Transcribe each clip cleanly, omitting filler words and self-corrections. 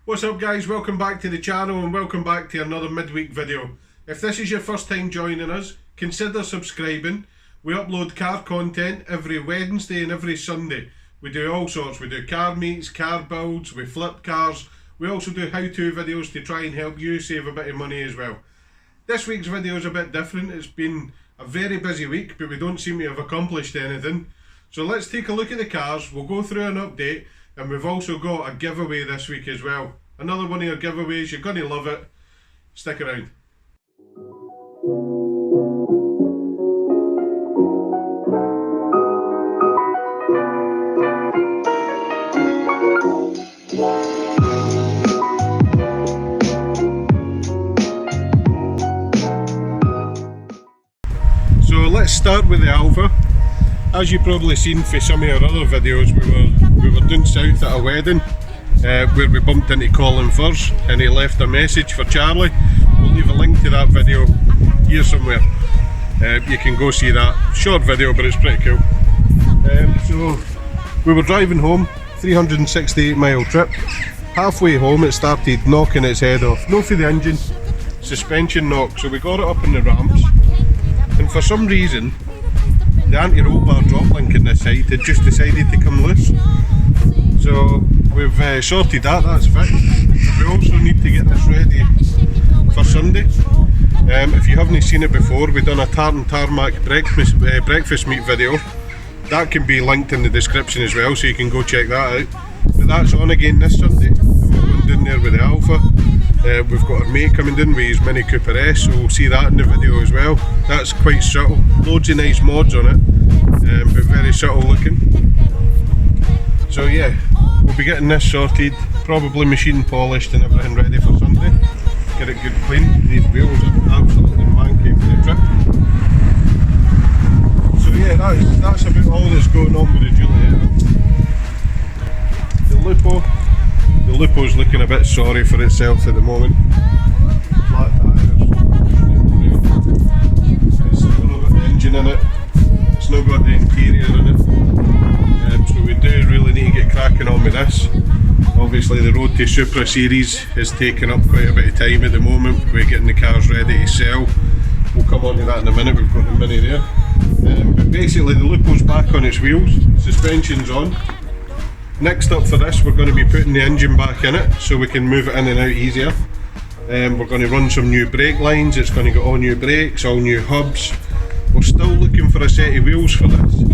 What's up guys, welcome back to the channel and welcome back to another midweek video. If this is your first time joining us, consider subscribing. We upload car content every Wednesday and every Sunday. We do all sorts, we do car meets, car builds, we flip cars. We also do how-to videos to try and help you save a bit of money as well. This week's video is a bit different. It's been a very busy week, but we don't seem to have accomplished anything. So let's take a look at the cars, we'll go through an update, and we've also got a giveaway this week as well. Another one of your giveaways, you're going to love it. Stick around. So let's start with the Alfa. As you've probably seen for some of our other videos, we were doing south at a wedding where we bumped into Colin first and he left a message for Charlie. We'll leave a link to that video here somewhere. You can go see that. Short video, but it's pretty cool. So we were driving home, 368 mile trip. Halfway home it started knocking its head off. No for the engine, suspension knock. So we got it up in the ramps and for some reason the anti-roll bar drop link in this side had just decided to come loose. So we've sorted that, that's fixed. We also need to get this ready for Sunday. If you haven't seen it before, we've done a tartan tarmac breakfast meat video. That can be linked in the description as well, so you can go check that out. But that's on again this Sunday. We're going down there with the Alfa. We've got our mate coming in with his Mini Cooper S, so we'll see that in the video as well. That's quite subtle, loads of nice mods on it, but very subtle looking. So yeah, we'll be getting this sorted, probably machine polished and everything ready for Sunday. Get it good clean. These wheels are absolutely manky for the trip. So yeah, that's about all that's going on with the Juliet. The Lupo's looking a bit sorry for itself at the moment. Flat tyres, it's not got the engine in it, it's not got the interior in it. So we do really need to get cracking on with this. Obviously the Road to Supra series is taking up quite a bit of time at the moment. We're getting the cars ready to sell. We'll come on to that in a minute, we've got the Mini there. But basically the Lupo's back on its wheels, suspension's on. Next up for this, we're going to be putting the engine back in it so we can move it in and out easier. We're going to run some new brake lines, it's going to get all new brakes, all new hubs. We're still looking for a set of wheels for this. So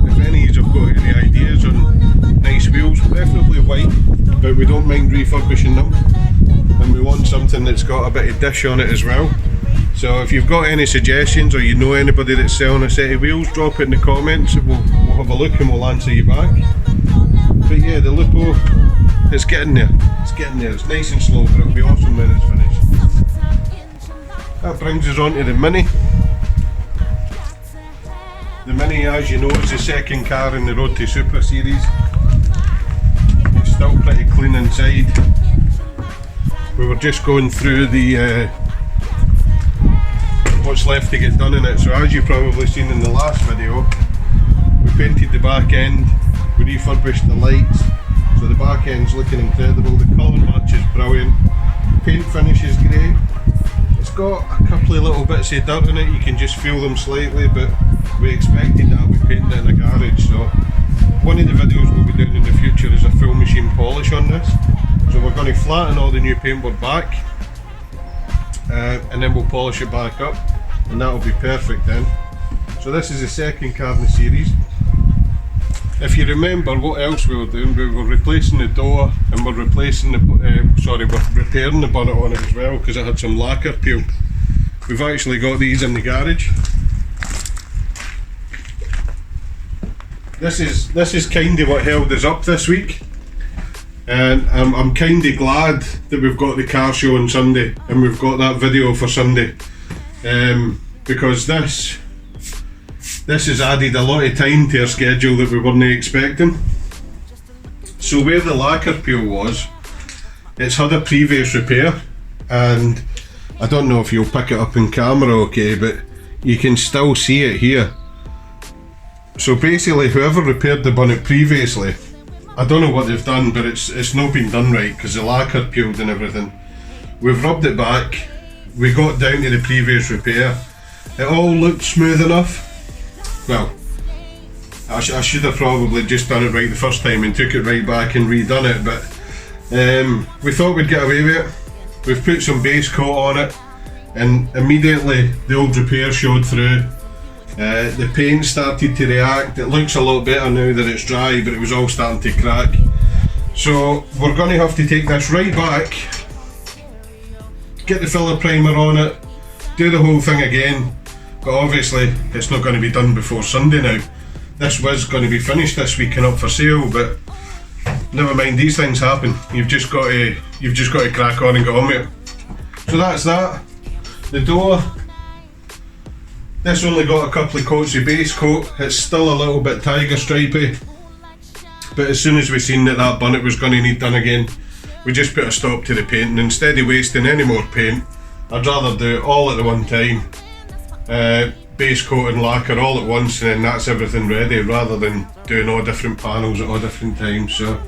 if any of you have got any ideas on nice wheels, preferably white, but we don't mind refurbishing them. And we want something that's got a bit of dish on it as well. So if you've got any suggestions or you know anybody that's selling a set of wheels, drop it in the comments, we'll have a look and we'll answer you back. But yeah, the Lupo, it's getting there, it's nice and slow, but it'll be awesome when it's finished. That brings us on to the Mini. The Mini, as you know, is the second car in the Road to Supra series. It's still pretty clean inside. We were just going through the what's left to get done in it. So as you've probably seen in the last video, we painted the back end, we refurbished the lights, so the back end's looking incredible, the colour match is brilliant, paint finish is great. It's got a couple of little bits of dirt in it, you can just feel them slightly, but we expected that we'd paint it in a garage. So one of the videos we'll be doing in the future is a full machine polish on this. So we're going to flatten all the new paintboard back, and then we'll polish it back up, and that'll be perfect then. So this is the second car in the series. If you remember what else we were doing, we were replacing the door and we're replacing the, we're repairing the bonnet on it as well because it had some lacquer peel. We've actually got these in the garage. This is kind of what held us up this week. And I'm kind of glad that we've got the car show on Sunday and we've got that video for Sunday, because this has added a lot of time to our schedule that we weren't expecting. So where the lacquer peel was, it's had a previous repair, and I don't know if you'll pick it up in camera okay, but you can still see it here. So basically whoever repaired the bonnet previously I don't know what they've done, but it's not been done right because the lacquer peeled and everything. We've rubbed it back, we got down to the previous repair. It all looked smooth enough. Well, I should have probably just done it right the first time and took it right back and redone it, but we thought we'd get away with it. We've put some base coat on it and immediately the old repair showed through. The paint started to react. It looks a lot better now that it's dry, but it was all starting to crack. So we're going to have to take this right back, get the filler primer on it, do the whole thing again, but obviously it's not going to be done before Sunday now. This was going to be finished this week and up for sale, but never mind, these things happen. You've just got to crack on and get on with it. So that's that. The door, this only got a couple of coats of base coat. It's still a little bit tiger stripy, but as soon as we seen that that bonnet was going to need done again, we just put a stop to the painting. Instead of wasting any more paint, I'd rather do it all at the one time, base coat and lacquer all at once, and then that's everything ready, rather than doing all different panels at all different times. So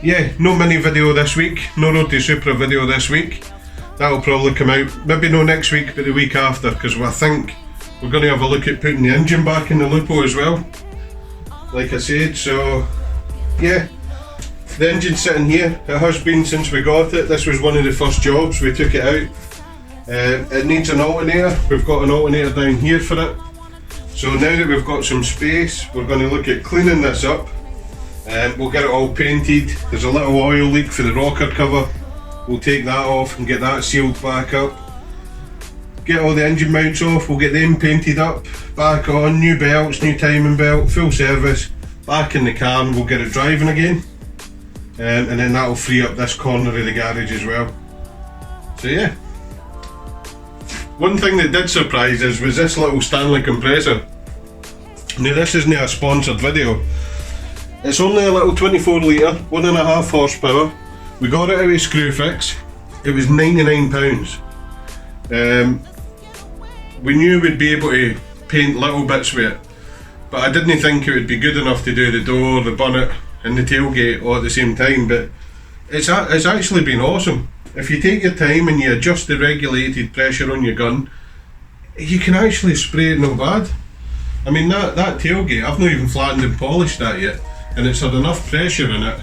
yeah, no mini video this week, no Road to Supra video this week. That'll probably come out, maybe no next week, but the week after, because I think we're going to have a look at putting the engine back in the Lupo as well, like I said. So yeah, the engine's sitting here. It has been since we got it. This was one of the first jobs we took it out. It needs an alternator. We've got an alternator down here for it. So now that we've got some space, we're going to look at cleaning this up. We'll get it all painted. There's a little oil leak for the rocker cover. We'll take that off and get that sealed back up. Get all the engine mounts off, we'll get them painted up, back on, new belts, new timing belt, full service, back in the car, and we'll get it driving again. And then that'll free up this corner of the garage as well. So yeah. One thing that did surprise us was this little Stanley compressor. Now this isn't a sponsored video. It's only a little 24 litre, 1.5 horsepower. We got it out of Screwfix. It was £99. We knew we'd be able to paint little bits with it, but I didn't think it would be good enough to do the door, the bonnet and the tailgate all at the same time. But it's actually been awesome. If you take your time and you adjust the regulated pressure on your gun, you can actually spray it no bad. I mean, that tailgate, I've not even flattened and polished that yet, and it's had enough pressure in it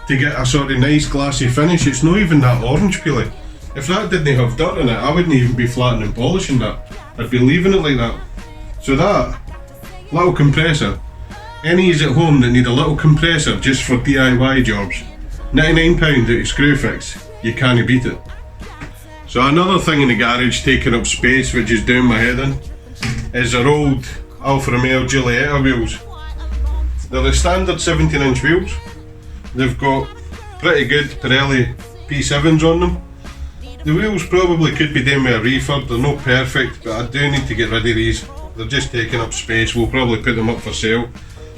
to get a sort of nice glassy finish. It's not even that orange peeling. If that didn't have dirt in it, I wouldn't even be flattening and polishing that. I'd be leaving it like that. So that little compressor, any at home that need a little compressor just for DIY jobs, £99 out of Screwfix, you can't beat it. So another thing in the garage taking up space, which is doing my head in, is our old Alfa Romeo Giulietta wheels. They're the standard 17-inch wheels. They've got pretty good Pirelli P7s on them. The wheels probably could be done with a refurb. They're not perfect, but I do need to get rid of these. They're just taking up space. We'll probably put them up for sale.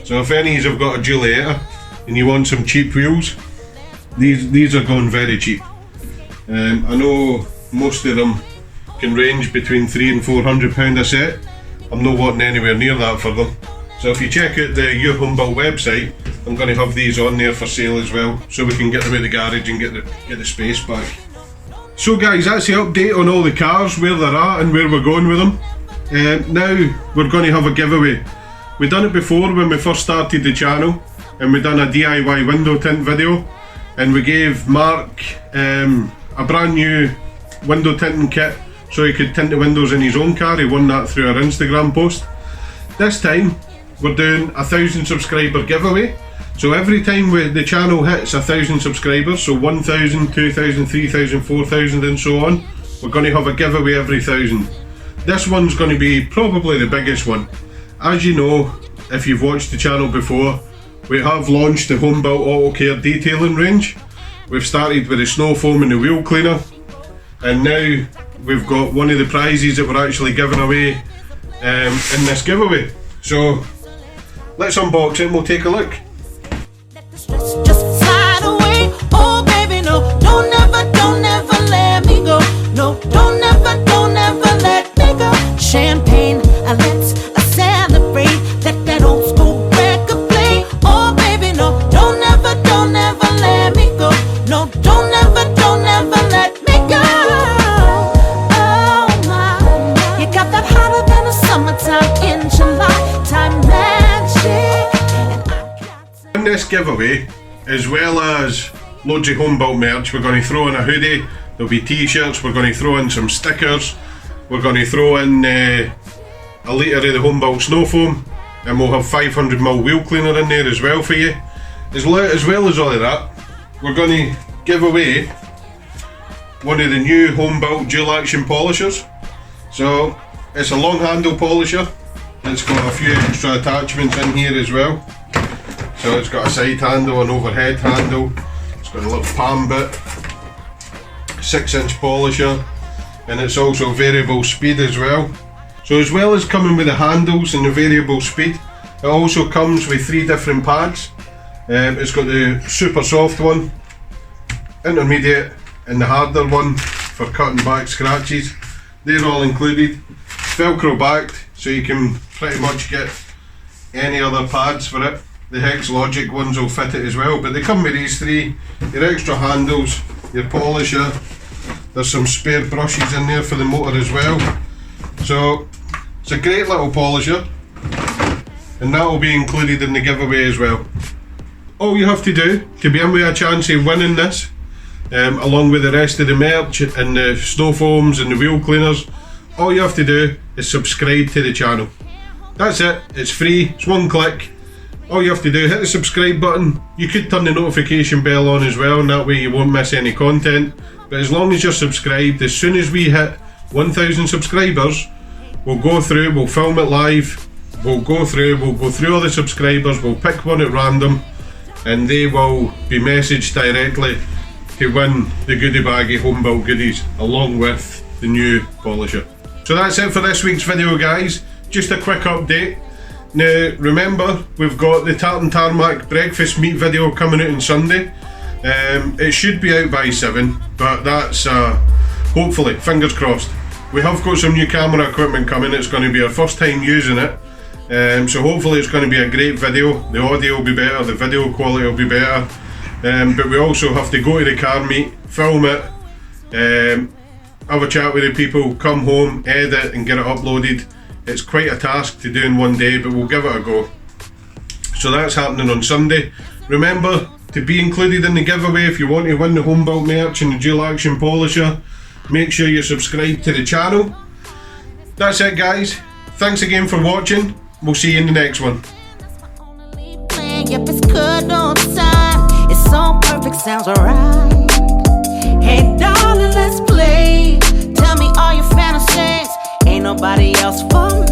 So if any of you have got a Giulietta and you want some cheap wheels, these are going very cheap. I know most of them can range between £300 and £400 a set. I'm not wanting anywhere near that for them. So if you check out the Your Humble website, I'm going to have these on there for sale as well, so we can get them out of the garage and get the space back. So guys, that's the update on all the cars, where they're at and where we're going with them. Now we're going to have a giveaway. We done it before when we first started the channel, and we done a DIY window tint video, and we gave Mark a brand new window tinting kit so he could tint the windows in his own car. He won that through our Instagram post. This time we're doing a 1,000 subscriber giveaway. So every time the channel hits 1,000 subscribers, so 1,000, 2,000, 3,000, 4,000 and so on, we're going to have a giveaway every 1,000. This one's going to be probably the biggest one. As you know, if you've watched the channel before, we have launched the home built auto care detailing range. We've started with the snow foam and the wheel cleaner, and now we've got one of the prizes that we're actually giving away in this giveaway. So let's unbox it and we'll take a look. Just slide away, oh baby, no, don't ever let me go. No, don't ever let me go. Champagne, let's celebrate. Let that old school record play. Oh baby, no, giveaway, as well as loads of home built merch, we're going to throw in a hoodie, there'll be t-shirts, we're going to throw in some stickers, we're going to throw in a litre of the home built snow foam, and we'll have 500ml wheel cleaner in there as well for you. As well as all of that, we're going to give away one of the new home built dual action polishers. So it's a long handle polisher, it's got a few extra attachments in here as well. So it's got a side handle, an overhead handle, it's got a little palm bit, 6-inch polisher, and it's also variable speed as well. So as well as coming with the handles and the variable speed, it also comes with 3 different pads. It's got the super soft one, intermediate, and the harder one for cutting back scratches. They're all included. Velcro backed, so you can pretty much get any other pads for it. The Hex Logic ones will fit it as well, but they come with these 3, your extra handles, your polisher, there's some spare brushes in there for the motor as well. So it's a great little polisher, and that will be included in the giveaway as well. All you have to do to be in with a chance of winning this, along with the rest of the merch and the snow foams and the wheel cleaners, all you have to do is subscribe to the channel. That's it, it's free, it's one click. All you have to do, hit the subscribe button. You could turn the notification bell on as well, and that way you won't miss any content. But as long as you're subscribed, as soon as we hit 1,000 subscribers, we'll go through, we'll film it live, we'll go through all the subscribers, we'll pick one at random, and they will be messaged directly to win the goodie bag of home built goodies along with the new polisher. So that's it for this week's video, guys. Just a quick update. Now remember, we've got the tartan tarmac breakfast meat video coming out on Sunday. It should be out by 7, but that's hopefully, fingers crossed. We have got some new camera equipment coming. It's going to be our first time using it. So hopefully it's going to be a great video. The audio will be better, the video quality will be better, but we also have to go to the car meet, film it, have a chat with the people, come home, edit and get it uploaded. It's quite a task to do in one day, but we'll give it a go. So that's happening on Sunday. Remember to be included in the giveaway if you want to win the home built merch and the dual action polisher. Make sure you subscribe to the channel. That's it, guys. Thanks again for watching. We'll see you in the next one. Yep, it's good on time. It's so perfect, sounds alright. Hey, darling, let's play. Tell me all your fantasies. Ain't nobody else for me.